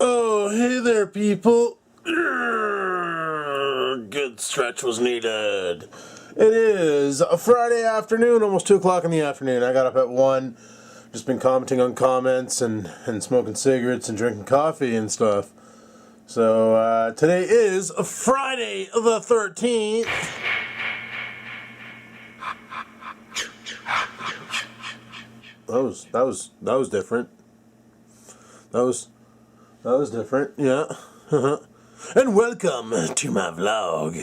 Oh, hey there, people. Good stretch was needed. It is a Friday afternoon, almost 2 o'clock in the afternoon. I got up at 1, just been commenting on comments and smoking cigarettes and drinking coffee and stuff. So today is Friday the 13th. That was different. That was different, yeah. And welcome to my vlog.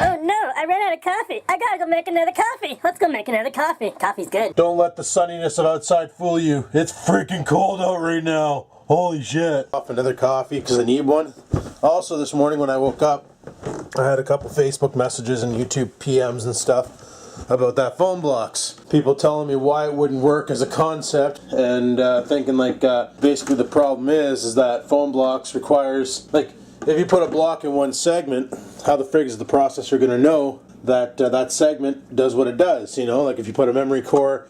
Oh no, I ran out of coffee. I gotta go make another coffee. Let's go make another coffee. Coffee's good. Don't let the sunniness of outside fool you. It's freaking cold out right now. Holy shit. Off another coffee because I need one. Also this morning when I woke up, I had a couple Facebook messages and YouTube PMs and stuff about that phone blocks. People telling me why it wouldn't work as a concept and thinking like basically the problem is that phone blocks requires, like, if you put a block in one segment, how the frig is the processor going to know that that segment does what it does? You know, like if you put a memory core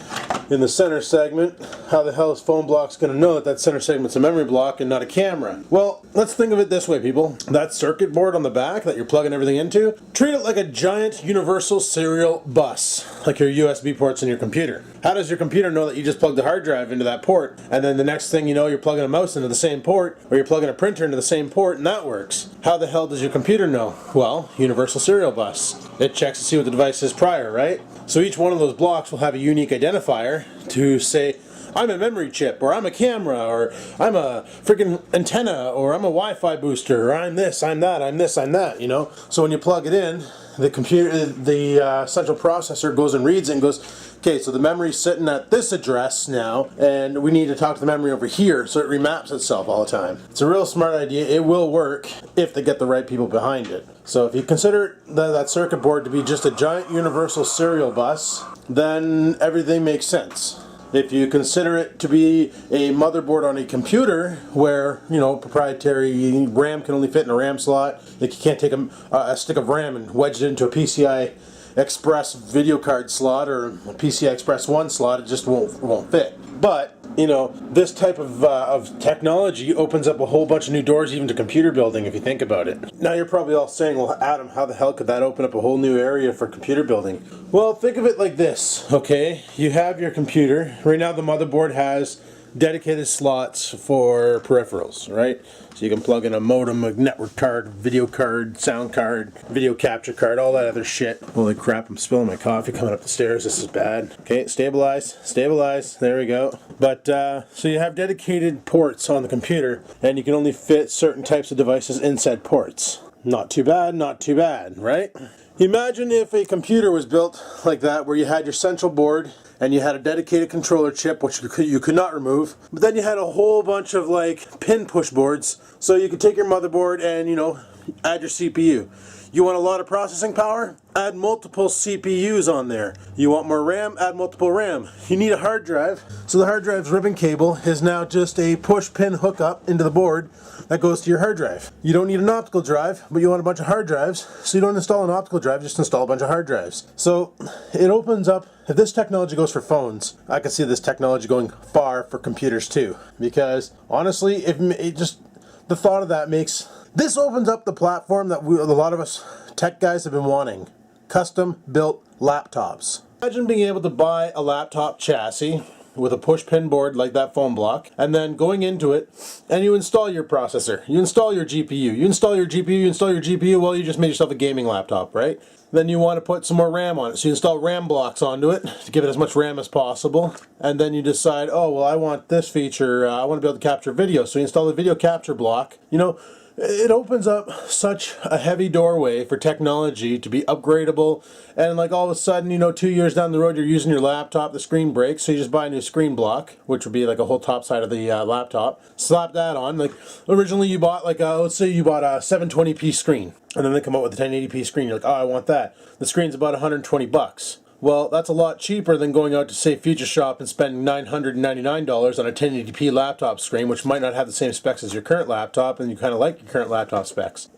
in the center segment, how the hell is phone blocks going to know that that center segment's a memory block and not a camera? Well, let's think of it this way, people. That circuit board on the back that you're plugging everything into, treat it like a giant universal serial bus, like your USB ports in your computer. How does your computer know that you just plugged the hard drive into that port, and then the next thing you know, you're plugging a mouse into the same port, or you're plugging a printer into the same port, and that works? How the hell does your computer know? Well, universal serial bus. It checks to see what the device is prior, right? So each one of those blocks will have a unique identifier to say, I'm a memory chip, or I'm a camera, or I'm a freaking antenna, or I'm a Wi-Fi booster, or I'm this, I'm that, I'm this, I'm that, you know? So when you plug it in, the computer, the central processor goes and reads it and goes, okay, so the memory's sitting at this address now, and we need to talk to the memory over here, so it remaps itself all the time. It's a real smart idea. It will work if they get the right people behind it. So if you consider that circuit board to be just a giant universal serial bus, then everything makes sense. If you consider it to be a motherboard on a computer where, you know, proprietary RAM can only fit in a RAM slot, like you can't take a stick of RAM and wedge it into a PCI Express video card slot or a PCI Express 1 slot, it just won't fit. But, you know, this type of technology opens up a whole bunch of new doors even to computer building if you think about it. Now you're probably all saying, well, Adam, how the hell could that open up a whole new area for computer building? Well, think of it like this, okay? You have your computer. Right now the motherboard has dedicated slots for peripherals, right? So you can plug in a modem, a network card, video card, sound card, video capture card, all that other shit. Holy crap, I'm spilling my coffee coming up the stairs. This is bad. Okay, stabilize, stabilize. There we go. But, so you have dedicated ports on the computer, and you can only fit certain types of devices inside ports. Not too bad, not too bad, right? Imagine if a computer was built like that, where you had your central board, and you had a dedicated controller chip, which you could not remove. But then you had a whole bunch of like pin push boards, so you could take your motherboard and, you know, add your CPU. You want a lot of processing power? Add multiple CPUs on there. You want more RAM? Add multiple RAM. You need a hard drive. So the hard drive's ribbon cable is now just a push pin hookup into the board that goes to your hard drive. You don't need an optical drive, but you want a bunch of hard drives, so you don't install an optical drive, just install a bunch of hard drives. So it opens up, if this technology goes for phones, I can see this technology going far for computers too. Because honestly, the thought of that makes, this opens up the platform that a lot of us tech guys have been wanting. Custom built laptops. Imagine being able to buy a laptop chassis with a push pin board like that phone block, and then going into it, and you install your processor, you install your GPU, you install your GPU, well, you just made yourself a gaming laptop, right? Then you want to put some more RAM on it, so you install RAM blocks onto it to give it as much RAM as possible, and then you decide, oh, well, I want this feature, I want to be able to capture video, so you install the video capture block. You know, it opens up such a heavy doorway for technology to be upgradable, and like all of a sudden, you know, 2 years down the road you're using your laptop, the screen breaks, so you just buy a new screen block, which would be like a whole top side of the laptop, slap that on. Like originally you bought like let's say you bought a 720p screen, and then they come out with a 1080p screen, you're like, oh, I want that. The screen's about $120. Well, that's a lot cheaper than going out to, say, Future Shop and spending $999 on a 1080p laptop screen, which might not have the same specs as your current laptop, and you kind of like your current laptop specs.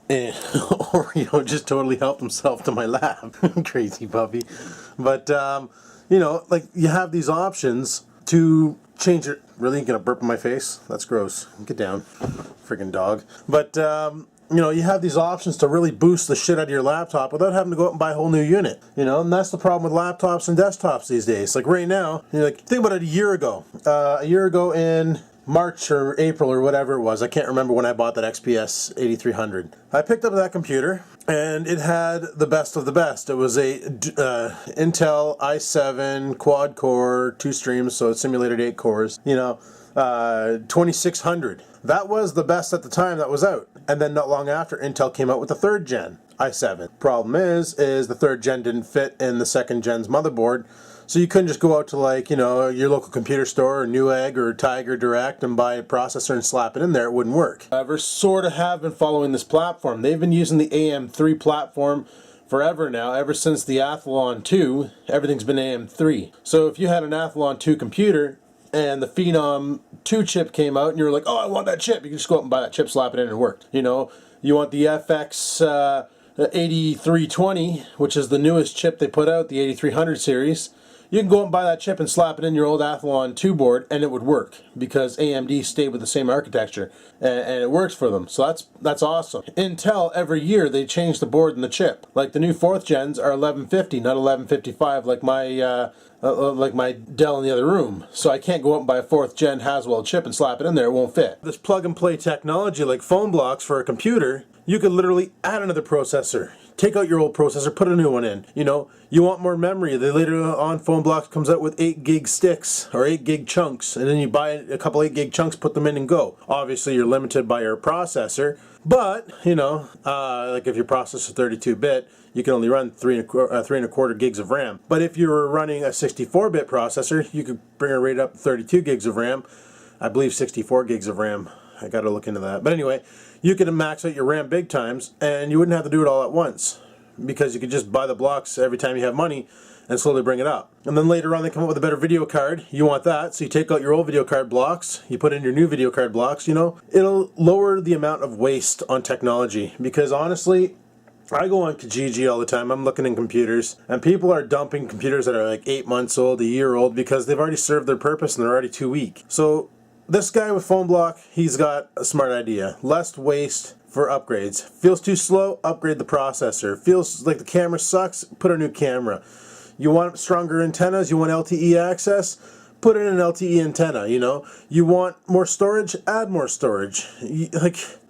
Or, just totally helped himself to my lap. Crazy puppy. But, like, you have these options to change it. Really? You gonna burp in my face? That's gross. Get down. Friggin' dog. But, you have these options to really boost the shit out of your laptop without having to go out and buy a whole new unit. And that's the problem with laptops and desktops these days. Like right now, think about it a year ago. A year ago in March or April or whatever it was, I can't remember when I bought that XPS 8300. I picked up that computer and it had the best of the best. It was a Intel i7 quad core, 2 streams, so it simulated 8 cores, 2600. That was the best at the time that was out. And then not long after, Intel came out with the 3rd gen i7. Problem is the 3rd gen didn't fit in the 2nd gen's motherboard. So you couldn't just go out to your local computer store or Newegg or Tiger Direct and buy a processor and slap it in there. It wouldn't work. However, sort of have been following this platform. They've been using the AM3 platform forever now. Ever since the Athlon 2, everything's been AM3. So if you had an Athlon 2 computer and the Phenom 2 chip came out and you were like, oh, I want that chip, you can just go out and buy that chip, slap it in, and it worked. You want the FX 8320, which is the newest chip they put out, the 8300 series. You can go out and buy that chip and slap it in your old Athlon 2 board and it would work because AMD stayed with the same architecture and it works for them. So that's awesome. Intel, every year they change the board and the chip. Like the new 4th gens are 1150, not 1155 like my Dell in the other room. So I can't go out and buy a 4th gen Haswell chip and slap it in there. It won't fit. This plug and play technology like phone blocks for a computer, you could literally add another processor. Take out your old processor, put a new one in. You want more memory. The later on phone blocks comes out with 8 gig sticks or 8 gig chunks, and then you buy a couple 8 gig chunks, put them in and go. Obviously you're limited by your processor, but like if your processor is 32-bit, you can only run 3.25 gigs of RAM. But if you were running a 64-bit processor, you could bring it right up to 32 gigs of RAM. I believe 64 gigs of RAM. I gotta look into that. But anyway, you could max out your RAM big times and you wouldn't have to do it all at once because you could just buy the blocks every time you have money and slowly bring it up. And then later on they come up with a better video card. You want that, so you take out your old video card blocks, you put in your new video card blocks, It'll lower the amount of waste on technology because honestly, I go on Kijiji all the time. I'm looking in computers and people are dumping computers that are like 8 months old, a year old because they've already served their purpose and they're already too weak. So this guy with phone block, he's got a smart idea. Less waste for upgrades. Feels too slow, upgrade the processor. Feels like the camera sucks, put a new camera. You want stronger antennas, you want LTE access, put in an LTE antenna, You want more storage, add more storage.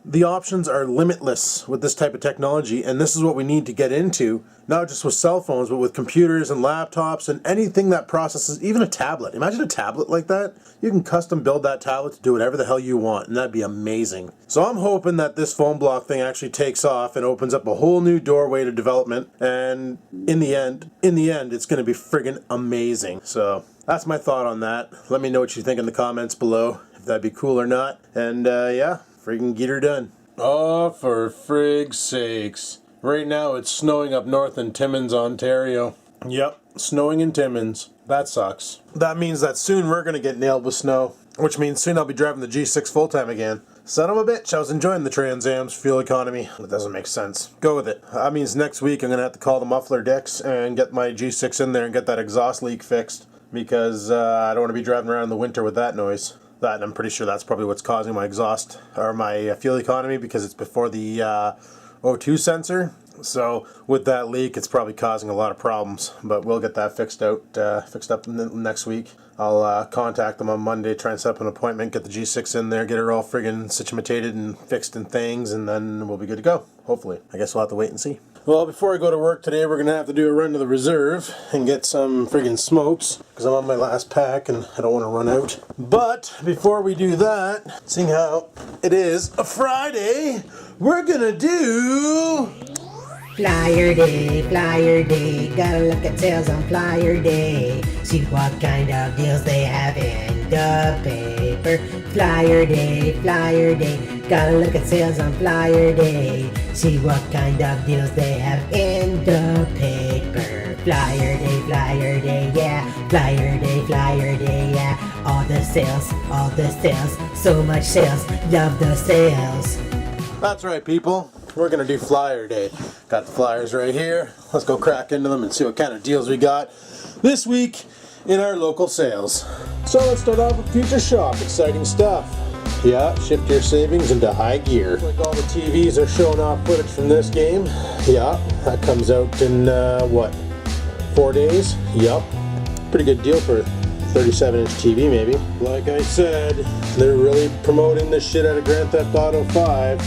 The options are limitless with this type of technology, and this is what we need to get into, not just with cell phones, but with computers and laptops and anything that processes, even a tablet. Imagine a tablet like that. You can custom build that tablet to do whatever the hell you want, and that'd be amazing. So I'm hoping that this phone block thing actually takes off and opens up a whole new doorway to development, and in the end, it's going to be friggin' amazing. So that's my thought on that. Let me know what you think in the comments below, if that'd be cool or not. And yeah, friggin' get her done. Oh, for frig's sakes. Right now it's snowing up north in Timmins, Ontario. Yep, snowing in Timmins. That sucks. That means that soon we're gonna get nailed with snow, which means soon I'll be driving the G6 full-time again. Son of a bitch, I was enjoying the Trans Am's fuel economy. That doesn't make sense. Go with it. That means next week I'm gonna have to call the muffler dicks and get my G6 in there and get that exhaust leak fixed because I don't want to be driving around in the winter with that noise. That, and I'm pretty sure that's probably what's causing my exhaust or my fuel economy because it's before the O2 sensor. So with that leak, it's probably causing a lot of problems. But we'll get that fixed up next week. I'll contact them on Monday, try and set up an appointment, get the G6 in there, get her all friggin' situated and fixed and things, and then we'll be good to go. Hopefully. I guess we'll have to wait and see. Well, before I go to work today, we're going to have to do a run to the reserve and get some friggin' smokes because I'm on my last pack and I don't want to run out. But before we do that, seeing how it is a Friday, we're going to do Flyer Day, gotta look at sales on Flyer Day. See what kind of deals they have in the paper. Flyer Day, Gotta look at sales on Flyer Day. See what kind of deals they have in the paper. Flyer Day, yeah. Flyer Day, yeah. All the sales, so much sales, love the sales. That's right, people. We're gonna do Flyer Day. Got the flyers right here. Let's go crack into them and see what kind of deals we got this week in our local sales. So let's start off with Future Shop. Exciting stuff. Yeah, shift your savings into high gear. Like all the TVs are showing off footage from this game. Yeah, that comes out in what, 4 days? Yup. Pretty good deal for 37-inch TV maybe. Like I said, they're really promoting the shit out of Grand Theft Auto 5.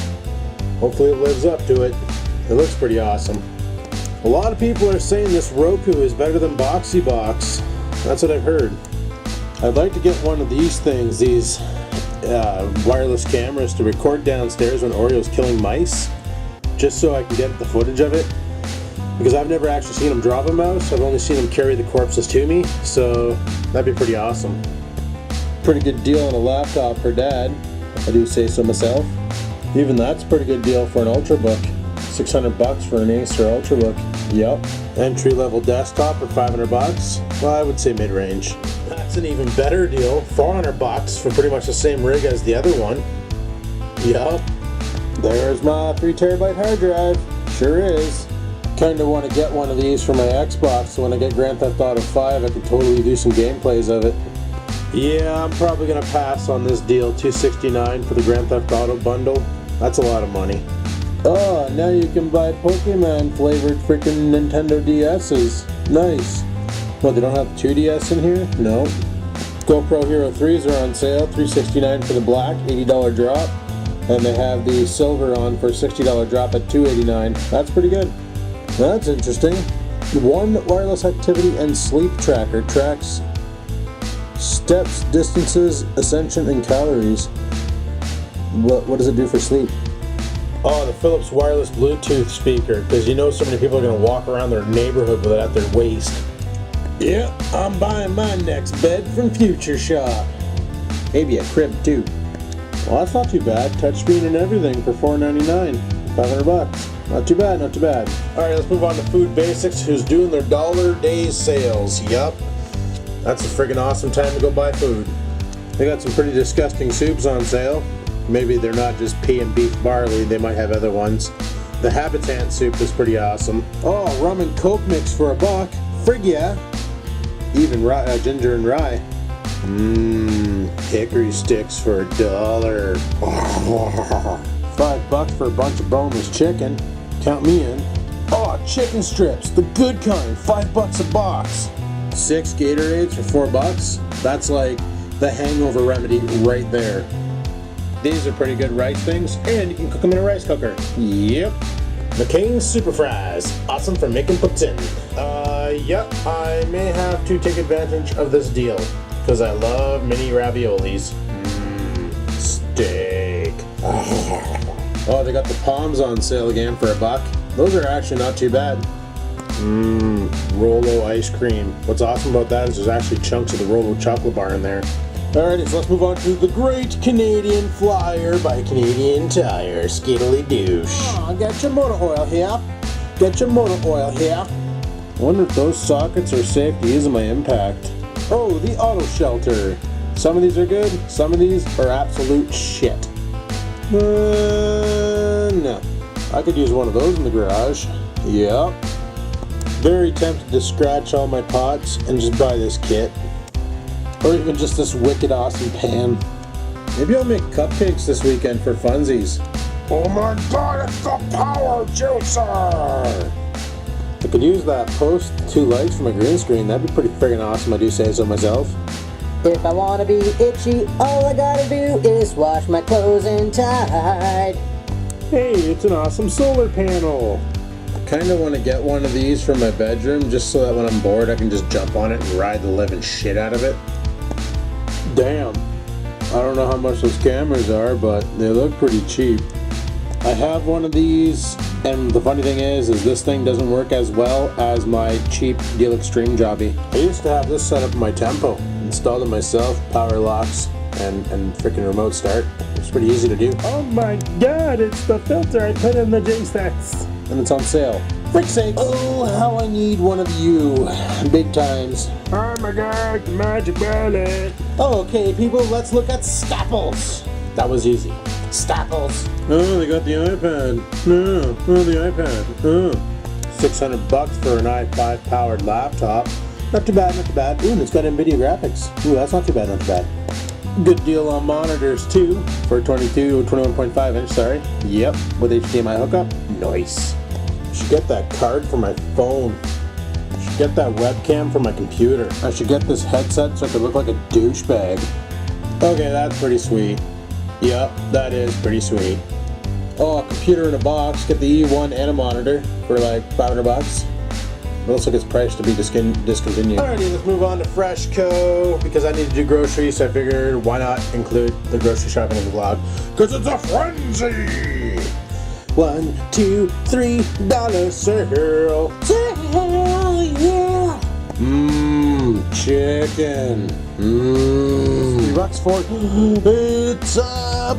Hopefully it lives up to it. It looks pretty awesome. A lot of people are saying this Roku is better than Boxy Box. That's what I've heard. I'd like to get one of these things, these wireless cameras to record downstairs when Oreo's killing mice, just so I can get the footage of it. Because I've never actually seen him drop a mouse. I've only seen him carry the corpses to me, so that'd be pretty awesome. Pretty good deal on a laptop for Dad, if I do say so myself. Even that's a pretty good deal for an Ultrabook. 600 bucks for an Acer Ultrabook. Yup. Entry level desktop for 500 bucks. Well, I would say mid-range. That's an even better deal. 400 bucks for pretty much the same rig as the other one. Yup. There's my 3 terabyte hard drive. Sure is. Kinda want to get one of these for my Xbox, so when I get Grand Theft Auto 5 I could totally do some gameplays of it. Yeah, I'm probably gonna pass on this deal. $269 for the Grand Theft Auto bundle. That's a lot of money. Oh, now you can buy Pokemon flavored freaking Nintendo DS's. Nice. What, they don't have 2DS in here? No. GoPro Hero 3s are on sale. $369 for the black, $80 drop. And they have the silver on for $60 drop at $289. That's pretty good. That's interesting. One wireless activity and sleep tracker tracks steps, distances, ascension, and calories. What does it do for sleep? Oh, the Philips wireless Bluetooth speaker, because you know so many people are going to walk around their neighborhood with it at their waist. Yeah, I'm buying my next bed from Future Shop. Maybe a crib too. Well, that's not too bad. Touchscreen and everything for $4.99. 500 bucks. Not too bad, not too bad. Alright, let's move on to Food Basics, who's doing their dollar days sales. Yup. That's a friggin' awesome time to go buy food. They got some pretty disgusting soups on sale. Maybe they're not just pea and beef barley, they might have other ones. The Habitant soup is pretty awesome. Oh, rum and coke mix for $1. Frig yeah. Even ginger and rye. Hickory sticks for $1. $5 for a bunch of boneless chicken. Count me in. Oh, chicken strips, the good kind, $5 a box. 6 Gatorades for $4. That's like the hangover remedy right there. These are pretty good rice things, and you can cook them in a rice cooker. Yep. McCain's Super Fries, awesome for making poutine. Yep, I may have to take advantage of this deal, because I love mini raviolis. Steak. Oh, they got the Palms on sale again for $1. Those are actually not too bad. Rolo ice cream. What's awesome about that is there's actually chunks of the Rolo chocolate bar in there. Alrighty, so let's move on to the Great Canadian Flyer by Canadian Tire. Skiddly douche. Oh, get your motor oil here. Get your motor oil here. I wonder if those sockets are safe to use in my Impact. Oh, the auto shelter. Some of these are good, some of these are absolute shit. No. I could use one of those in the garage. Yep. Very tempted to scratch all my pots and just buy this kit. Or even just this wicked awesome pan. Maybe I'll make cupcakes this weekend for funsies. Oh my god, it's the power juicer! I could use that post 2 lights for my green screen. That'd be pretty friggin' awesome, I do say so myself. If I wanna be itchy, all I gotta do is wash my clothes in Tide. Hey, it's an awesome solar panel. I kinda wanna get one of these for my bedroom just so that when I'm bored I can just jump on it and ride the living shit out of it. Damn. I don't know how much those cameras are, but they look pretty cheap. I have one of these, and the funny thing is this thing doesn't work as well as my cheap Deal Extreme Jobby. I used to have this set up in my Tempo. Installed it myself, power locks, and freaking remote start. It's pretty easy to do. Oh my god, it's the filter I put in the J-Stacks. And it's on sale. Frick's sake. Oh, how I need one of you. Big times. Oh my god, the magic bullet. Okay, people, let's look at Staples. That was easy. Staples. Oh, they got the iPad. No, oh, the iPad. Oh. $600 for an i5 powered laptop. Not too bad, not too bad. Ooh, and it's got NVIDIA graphics. Ooh, that's not too bad, not too bad. Good deal on monitors too, for 21.5 inch, sorry. Yep, with HDMI hookup. Nice. I should get that card for my phone. I should get that webcam for my computer. I should get this headset so I could look like a douchebag. Okay, that's pretty sweet. Yep, that is pretty sweet. Oh, a computer in a box. Get the E1 and a monitor for like $500. It looks like it's priced to be discontinued. Alrighty, let's move on to Freshco because I need to do groceries, so I figured why not include the grocery shopping in the vlog? Because it's a frenzy! $1, $2, $3 sale! Sale, yeah! Mmm, chicken. Mmm. $3 for it's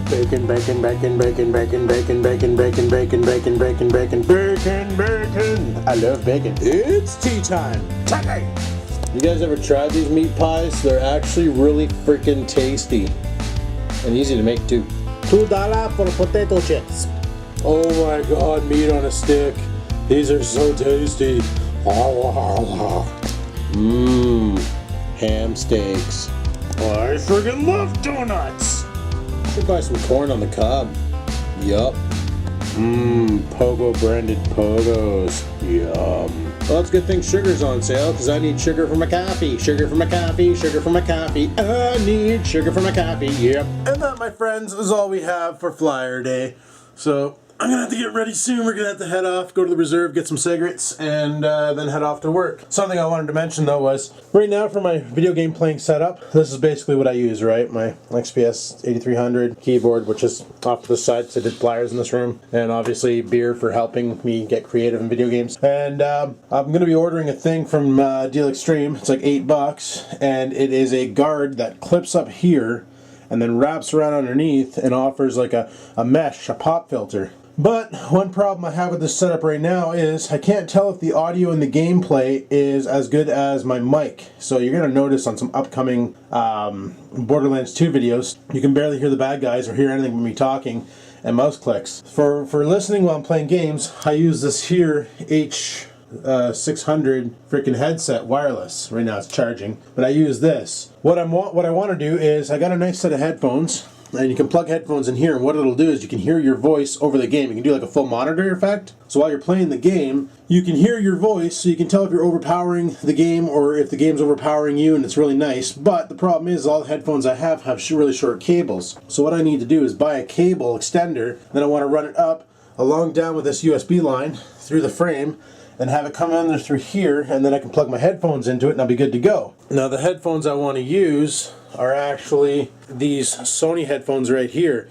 bacon, bacon, bacon, bacon, bacon, bacon, bacon, bacon, bacon, bacon, bacon, bacon, bacon, bacon. I love bacon. It's tea time. Turkey. You guys ever tried these meat pies? They're actually really freaking tasty and easy to make too. $2 for potato chips. Oh my god, meat on a stick. These are so tasty. Mmm, ham steaks. I freaking love donuts. Should buy some corn on the cob. Yup. Mmm, Pogo branded Pogos. Yum. Well, it's a good thing sugar's on sale because I need sugar for my coffee. Sugar for my coffee. Sugar for my coffee. I need sugar for my coffee. Yep. And that, my friends, is all we have for Flyer Day. So I'm gonna have to get ready soon. We're gonna have to head off, go to the reserve, get some cigarettes, and then head off to work. Something I wanted to mention though was, right now for my video game playing setup, this is basically what I use, right? My XPS 8300 keyboard, which is off to the side, so I did pliers in this room, and obviously beer for helping me get creative in video games. And I'm gonna be ordering a thing from Deal Extreme. It's like $8, and it is a guard that clips up here and then wraps around underneath and offers like a mesh, a pop filter. But one problem I have with this setup right now is I can't tell if the audio in the gameplay is as good as my mic. So you're going to notice on some upcoming Borderlands 2 videos, you can barely hear the bad guys or hear anything but me talking and mouse clicks. For listening while I'm playing games, I use this here H600 freaking headset, wireless. Right now it's charging, but I use this. What I want to do is I got a nice set of headphones. And you can plug headphones in here, and what it'll do is you can hear your voice over the game. You can do like a full monitor effect. So while you're playing the game, you can hear your voice, so you can tell if you're overpowering the game or if the game's overpowering you, and it's really nice. But the problem is all the headphones I have really short cables. So what I need to do is buy a cable extender, then I want to run it up along down with this USB line through the frame, and have it come in there through here, and then I can plug my headphones into it and I'll be good to go. Now the headphones I want to use are actually these Sony headphones right here.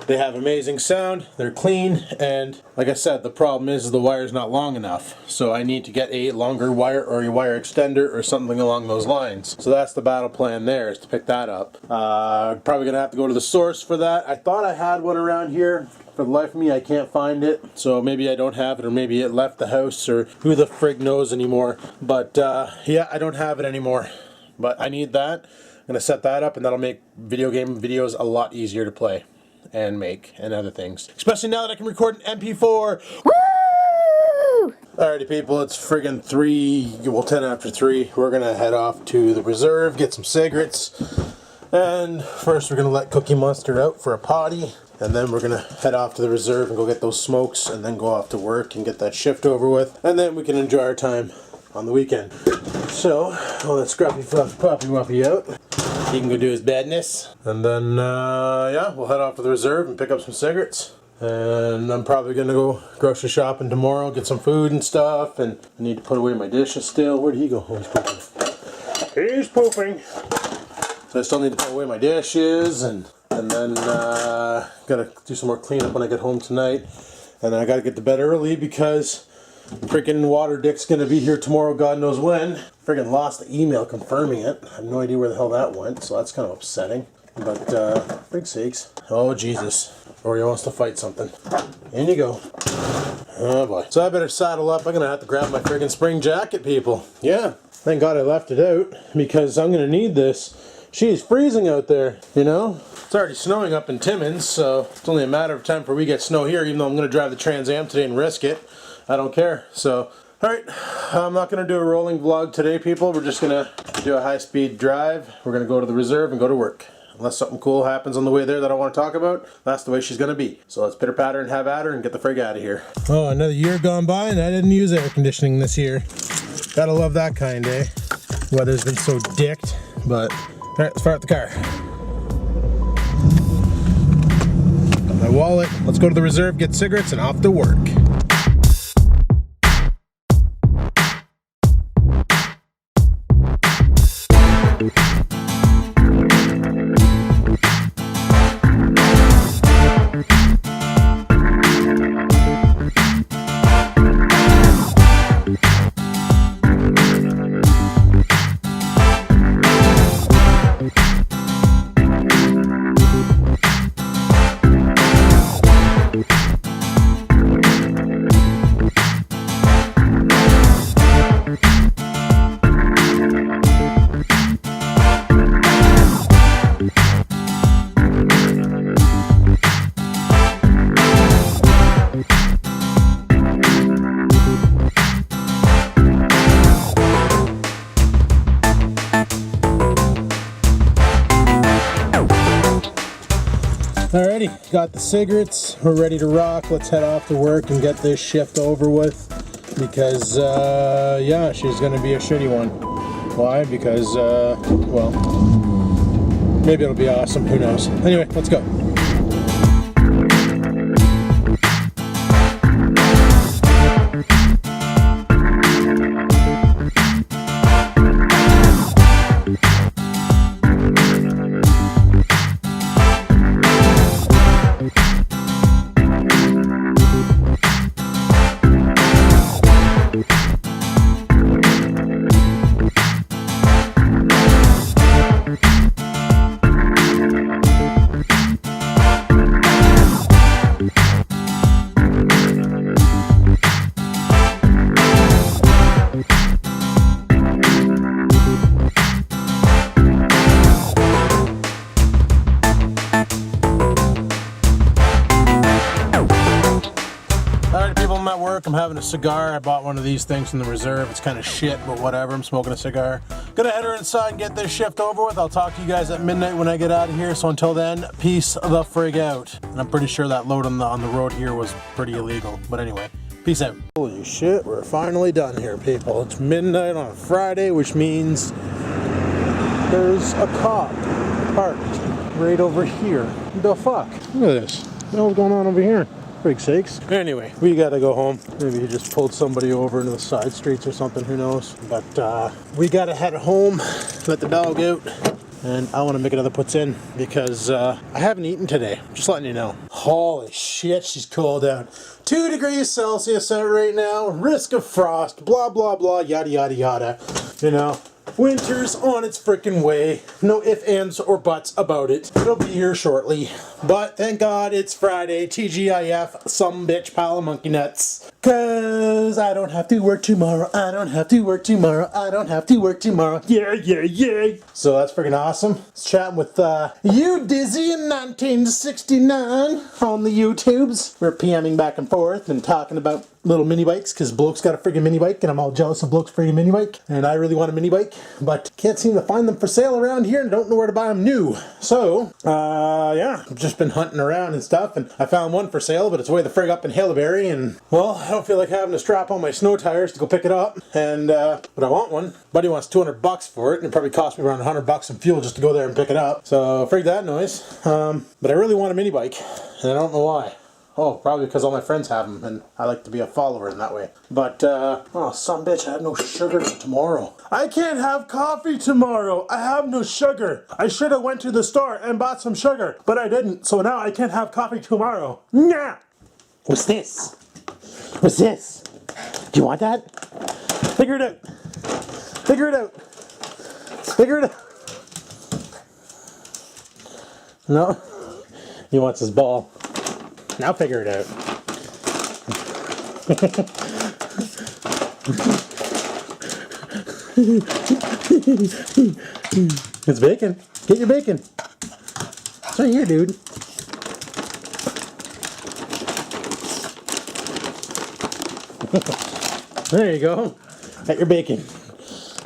They have amazing sound, they're clean, and like I said, the problem is the wire's not long enough. So I need to get a longer wire or a wire extender or something along those lines. So that's the battle plan there, is to pick that up. Probably gonna have to go to the source for that. I thought I had one around here. For the life of me, I can't find it. So maybe I don't have it, or maybe it left the house, or who the frig knows anymore. But yeah, I don't have it anymore. But I need that. I'm gonna set that up, and that'll make video game videos a lot easier to play and make and other things. Especially now that I can record an MP4. Woo! Alrighty people, it's friggin' 10 after 3. We're gonna head off to the reserve, get some cigarettes. And first we're gonna let Cookie Monster out for a potty. And then we're gonna head off to the reserve and go get those smokes, and then go off to work and get that shift over with. And then we can enjoy our time on the weekend. So, I'll let Scruffy Fluff Puppy Wuppy out. He can go do his badness. And then, yeah, we'll head off to the reserve and pick up some cigarettes. And I'm probably gonna go grocery shopping tomorrow, get some food and stuff. And I need to put away my dishes still. Where did he go? Oh, he's pooping. He's pooping. So I still need to put away my dishes, and then gotta do some more cleanup when I get home tonight. And then I gotta get to bed early because freaking Water Dick's gonna be here tomorrow, God knows when. Freaking lost the email confirming it. I have no idea where the hell that went, so that's kind of upsetting. But, frig sakes. Oh, Jesus. Or he wants to fight something. In you go. Oh, boy. So I better saddle up. I'm going to have to grab my friggin' spring jacket, people. Yeah. Thank God I left it out, because I'm going to need this. She's freezing out there, you know? It's already snowing up in Timmins, so it's only a matter of time before we get snow here, even though I'm going to drive the Trans Am today and risk it. I don't care. So, alright, I'm not going to do a rolling vlog today, people. We're just going to do a high-speed drive. We're going to go to the reserve and go to work. Unless something cool happens on the way there that I want to talk about, that's the way she's going to be. So let's pitter-patter and have at her and get the frig out of here. Oh, another year gone by and I didn't use air conditioning this year. Gotta love that kind, eh? Weather's been so dicked, but... Alright, let's fire up the car. Got my wallet. Let's go to the reserve, get cigarettes, and off to work. Alrighty, got the cigarettes, we're ready to rock. Let's head off to work and get this shift over with, because yeah, she's gonna be a shitty one. Why? Because well, maybe it'll be awesome, who knows. Anyway, let's go. I'm having a cigar. I bought one of these things from the reserve. It's kind of shit, but whatever. I'm smoking a cigar. Gonna head her inside and get this shift over with. I'll talk to you guys at midnight when I get out of here. So until then, peace the frig out. And I'm pretty sure that load on the road here was pretty illegal. But anyway, peace out. Holy shit, we're finally done here, people. It's midnight on a Friday, which means there's a cop parked right over here. What the fuck? Look at this. What the hell's going on over here? Frig sakes. Anyway, we gotta go home. Maybe he just pulled somebody over into the side streets or something, who knows. But we gotta head home, let the dog out, and I wanna make another puts in because I haven't eaten today. Just letting you know. Holy shit, she's cold out. 2 degrees Celsius out right now, risk of frost, blah blah blah, yada yada yada. You know, winter's on its frickin' way. No ifs, ands, or buts about it. It'll be here shortly. But thank God it's Friday. TGIF, some bitch pile of monkey nuts. Cause I don't have to work tomorrow. I don't have to work tomorrow. I don't have to work tomorrow. Yeah, yeah, yeah. So that's freaking awesome. I was chatting with you Dizzy in 1969 on the YouTubes. We're PMing back and forth and talking about little mini bikes, because Bloke's got a friggin' mini bike and I'm all jealous of Bloke's friggin' mini bike, and I really want a mini bike, but can't seem to find them for sale around here and don't know where to buy them new. So yeah, I've just been hunting around and stuff, and I found one for sale, but it's way the frig up in Haileybury, and well, I don't feel like having to strap on my snow tires to go pick it up, and but I want one. Buddy wants $200 for it, and it probably cost me around $100 in fuel just to go there and pick it up, so frig that noise. But I really want a mini bike, and I don't know why. Oh, probably because all my friends have them, and I like to be a follower in that way. But, oh, some bitch, I have no sugar for tomorrow. I can't have coffee tomorrow. I have no sugar. I should have went to the store and bought some sugar, but I didn't, so now I can't have coffee tomorrow. Nah! What's this? What's this? Do you want that? Figure it out. Figure it out. Figure it out. No. He wants his ball. Now figure it out. It's bacon. Get your bacon. It's right here, dude. There you go. Got your bacon.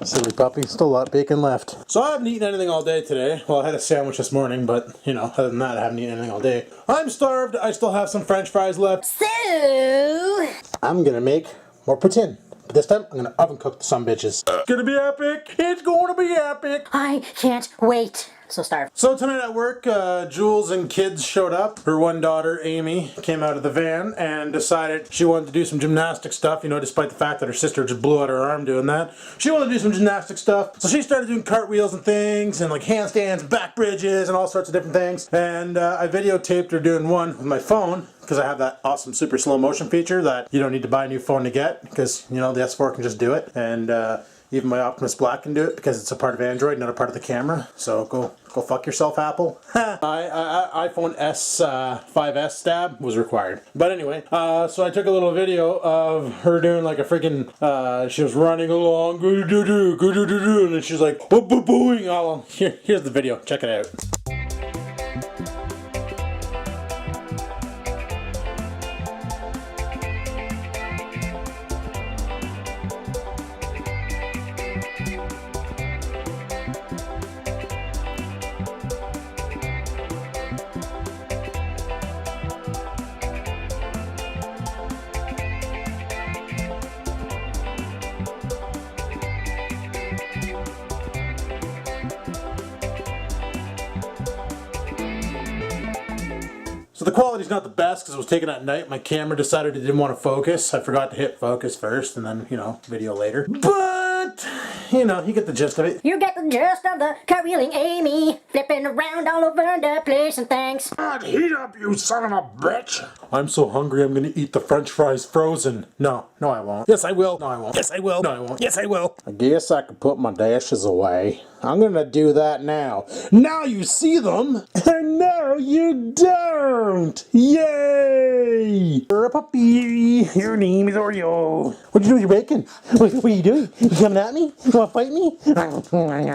Silly puppy. Still a lot of bacon left. So I haven't eaten anything all day today. Well, I had a sandwich this morning, but, you know, other than that, I haven't eaten anything all day. I'm starved. I still have some French fries left. So, I'm gonna make more poutine. But this time, I'm gonna oven cook some bitches. It's gonna be epic. It's gonna be epic. I can't wait. So starved. So tonight at work, Jules and kids showed up. Her one daughter, Amy, came out of the van and decided she wanted to do some gymnastic stuff, you know, despite the fact that her sister just blew out her arm doing that. She wanted to do some gymnastic stuff. So she started doing cartwheels and things, and like handstands, back bridges, and all sorts of different things. And I videotaped her doing one with my phone, because I have that awesome super slow motion feature that you don't need to buy a new phone to get, because, you know, the S4 can just do it. And even my Optimus Black can do it because it's a part of Android, not a part of the camera. So go fuck yourself, Apple. iPhone S5S stab was required. But anyway, so I took a little video of her doing like a freaking, she was running along, goo-doo-doo-doo, and then she's like, boo-boo-booing. Oh, here's the video. Check it out. So the quality's not the best because it was taken at night. My camera decided it didn't want to focus. I forgot to hit focus first and then, you know, video later. But, you know, you get the gist of it. You get the gist of the cartwheeling Amy, flipping around all over the place and things. God, heat up, you son of a bitch! I'm so hungry I'm gonna eat the French fries frozen. No, I won't. Yes, I will. No, I won't. Yes, I will. No, I won't. Yes, I will. I guess I could put my dashes away. I'm gonna do that now. Now you see them, and now you don't! Yay! You're a puppy. Your name is Oreo. What'd you do with your bacon? What are you doing? You coming at me? You wanna fight me? No way!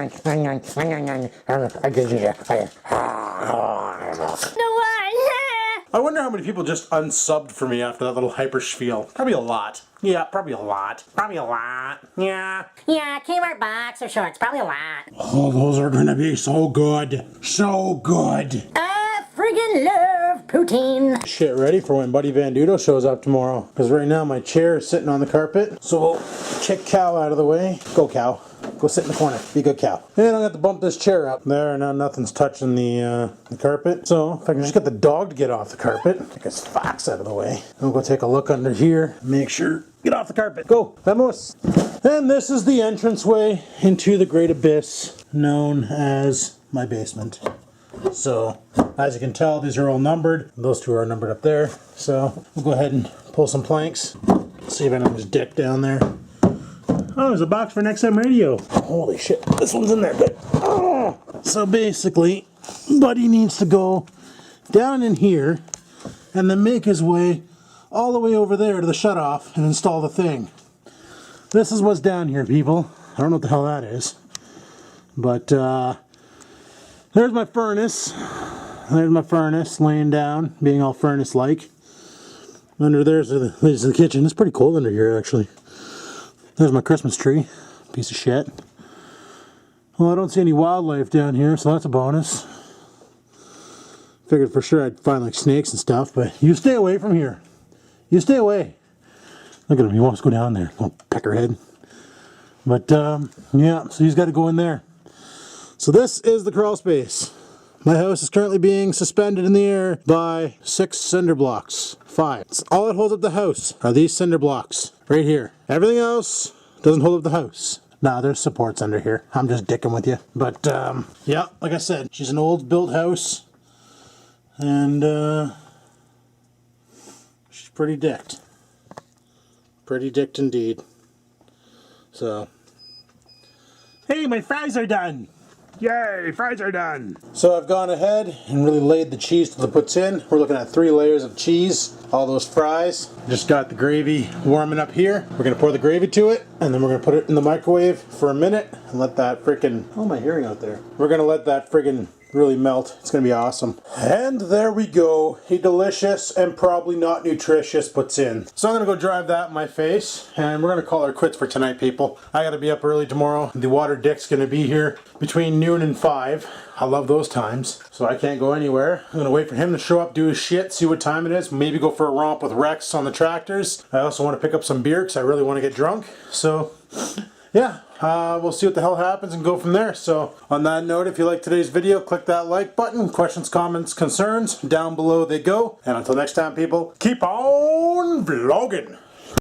I wonder how many people just unsubbed for me after that little hyper spiel. Probably a lot. Yeah, probably a lot. Probably a lot. Yeah. Yeah, Kmart boxer shorts, probably a lot. Oh, those are gonna be so good. So good. I friggin' love poutine. Shit ready for when Buddy Van Dudo shows up tomorrow. Because right now my chair is sitting on the carpet. So we'll kick Cow out of the way. Go, Cow. Go sit in the corner. Be a good cow. And I have to bump this chair up. There, now nothing's touching the carpet. So if I can just get the dog to get off the carpet, get his fox out of the way. We'll go take a look under here. Make sure. Get off the carpet. Go. Vamos. And this is the entranceway into the great abyss known as my basement. So, as you can tell, these are all numbered. Those two are numbered up there. So, we'll go ahead and pull some planks. See if anyone's dick down there. Oh, there's a box for Next Time Radio. Holy shit, this one's in there. Good. Oh. So basically, Buddy needs to go down in here and then make his way all the way over there to the shutoff and install the thing. This is what's down here, people. I don't know what the hell that is. There's my furnace. There's my furnace laying down, being all furnace-like. Under there's the kitchen. It's pretty cold under here, actually. There's my Christmas tree. Piece of shit. Well, I don't see any wildlife down here, so that's a bonus. Figured for sure I'd find like snakes and stuff, but you stay away from here. You stay away. Look at him. He wants to go down there. Little peckerhead. But, yeah, so he's got to go in there. So this is the crawl space. My house is currently being suspended in the air by 6 cinder blocks. 5. It's all that holds up the house are these cinder blocks right here. Everything else doesn't hold up the house. Nah, there's supports under here. I'm just dicking with you. But, yeah, like I said, she's an old built house. And, she's pretty dicked. Pretty dicked indeed. So. Hey, my fries are done! Yay, fries are done. So I've gone ahead and really laid the cheese till it puts in. We're looking at 3 layers of cheese, all those fries. Just got the gravy warming up here. We're gonna pour the gravy to it, and then we're gonna put it in the microwave for a minute and let that freaking, oh, my hearing out there. We're gonna let that friggin' really melt. It's gonna be awesome. And there we go. A delicious and probably not nutritious puts in. So I'm gonna go drive that in my face, and we're gonna call her quits for tonight, people. I gotta be up early tomorrow. The water dick's gonna be here between noon and 5. I love those times, so I can't go anywhere. I'm gonna wait for him to show up, do his shit, see what time it is, maybe go for a romp with Rex on the tractors. I also want to pick up some beer because I really want to get drunk. So yeah, we'll see what the hell happens and go from there. So on that note, if you like today's video, click that like button. Questions, comments, concerns, down below they go. And until next time, people, keep on vlogging.